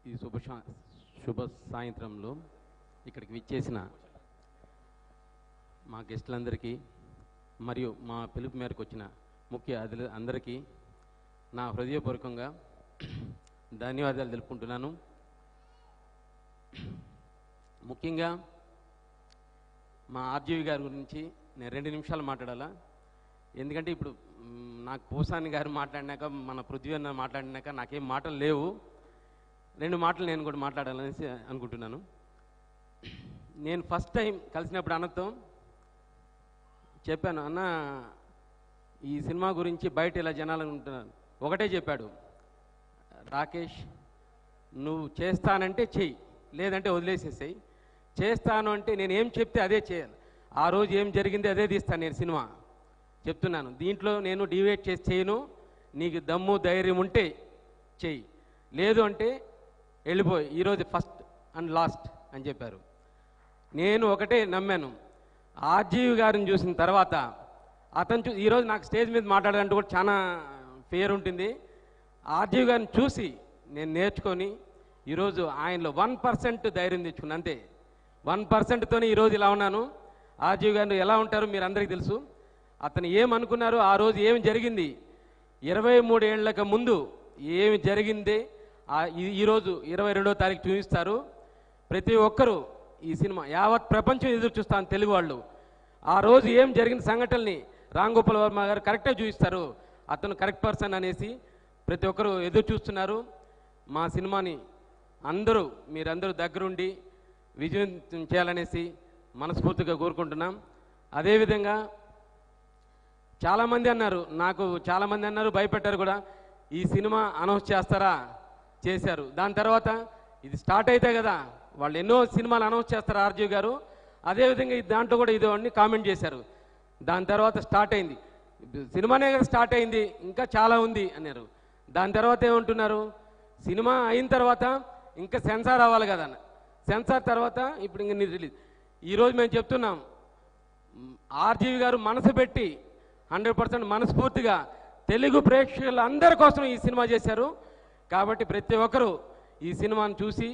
ఈ శుభ సాయంత్రంలో ఇక్కడికి విచ్చేసిన మా గెస్టులందరికీ మరియు మా పిలుపు మేరకు వచ్చిన ముఖ్య అతిథులు అందరికీ నా హృదయపూర్వకంగా ధన్యవాదాలు తెలుపుకుంటున్నాను. ముఖ్యంగా మా ఆర్జీవి గారి గురించి నేను 2 నిమిషాలు మాట్లాడాలా. ఎందుకంటే ఇప్పుడు నాకు పోసాని గారు మాట్లాడినాక మన పృథ్వీ అన్న మాట్లాడినాక నాకేం మాటలు లేవు. 2 మాటలు నేను కూడా మాట్లాడాలనేసి అనుకుంటున్నాను. నేను ఫస్ట్ టైం కలిసినప్పుడు అన్నతో చెప్పాను, అన్న ఈ సినిమా గురించి బయట ఇలా జనాలు ఉంటున్నారు. ఒకటే చెప్పాడు, రాకేష్ నువ్వు చేస్తానంటే చెయ్యి, లేదంటే వదిలేసేసేయి. చేస్తాను అంటే నేను ఏం చెప్తే అదే చేయాలి. ఆ రోజు ఏం జరిగింది అదే తీస్తాను నేను సినిమా. చెప్తున్నాను, దీంట్లో నేను డివైడ్ చేసి చేయను. నీకు దమ్ము ధైర్యం ఉంటే చెయ్యి, లేదు అంటే వెళ్ళిపోయి ఈరోజు ఫస్ట్ అండ్ లాస్ట్ అని చెప్పారు. నేను ఒకటే నమ్మాను. ఆర్జీవి గారిని చూసిన తర్వాత అతను ఈరోజు నాకు స్టేజ్ మీద మాట్లాడాలంటే కూడా చాలా ఫియర్ ఉంటుంది. ఆర్జీవి గారిని చూసి నేను నేర్చుకొని ఈరోజు ఆయనలో 1% ధైర్యం తెచ్చుకున్నాను. అంతే, 1%తోనే ఈరోజు ఇలా ఉన్నాను. ఆర్జీవి గారు ఎలా ఉంటారో మీరు అందరికీ తెలుసు. అతను ఏమనుకున్నారు, ఆ రోజు ఏమి జరిగింది, 23 ఏళ్లకు ముందు ఏమి జరిగిందే ఈరోజు 22వ తారీఖు చూపిస్తారు. ప్రతి ఒక్కరూ ఈ సినిమా యావత్ ప్రపంచం ఎదురు చూస్తాను తెలుగు వాళ్ళు. ఆ రోజు ఏం జరిగిన సంఘటనల్ని రామ్ గోపాల్ వర్మ గారు కరెక్ట్గా చూపిస్తారు. అతను కరెక్ట్ పర్సన్ అనేసి ప్రతి ఒక్కరూ ఎదురు చూస్తున్నారు. మా సినిమాని మీరందరూ దగ్గరుండి విజయం చేయాలనేసి మనస్ఫూర్తిగా కోరుకుంటున్నాం. అదేవిధంగా చాలామంది అన్నారు భయపెట్టారు కూడా, ఈ సినిమా అనౌన్స్ చేస్తారా, చేశారు. దాని తర్వాత ఇది స్టార్ట్ అయితే కదా, వాళ్ళు ఎన్నో సినిమాలు అనౌన్స్ చేస్తారు ఆర్జీవి గారు. అదేవిధంగా దాంట్లో కూడా ఇది అన్ని కామెంట్ చేశారు. దాని తర్వాత స్టార్ట్ అయింది, సినిమానే కదా స్టార్ట్ అయింది, ఇంకా చాలా ఉంది అన్నారు. దాని తర్వాత ఏమంటున్నారు, సినిమా అయిన తర్వాత ఇంకా సెన్సార్ అవ్వాలి కదా, సెన్సార్ తర్వాత ఇప్పుడు ఇంక రిలీజ్. ఈరోజు మేము చెప్తున్నాం, ఆర్జీవి గారు మనసు పెట్టి 100% మనస్ఫూర్తిగా తెలుగు ప్రేక్షకులు అందరి కోసం ఈ సినిమా చేశారు. కాబట్టి ప్రతి ఒక్కరూ ఈ సినిమాను చూసి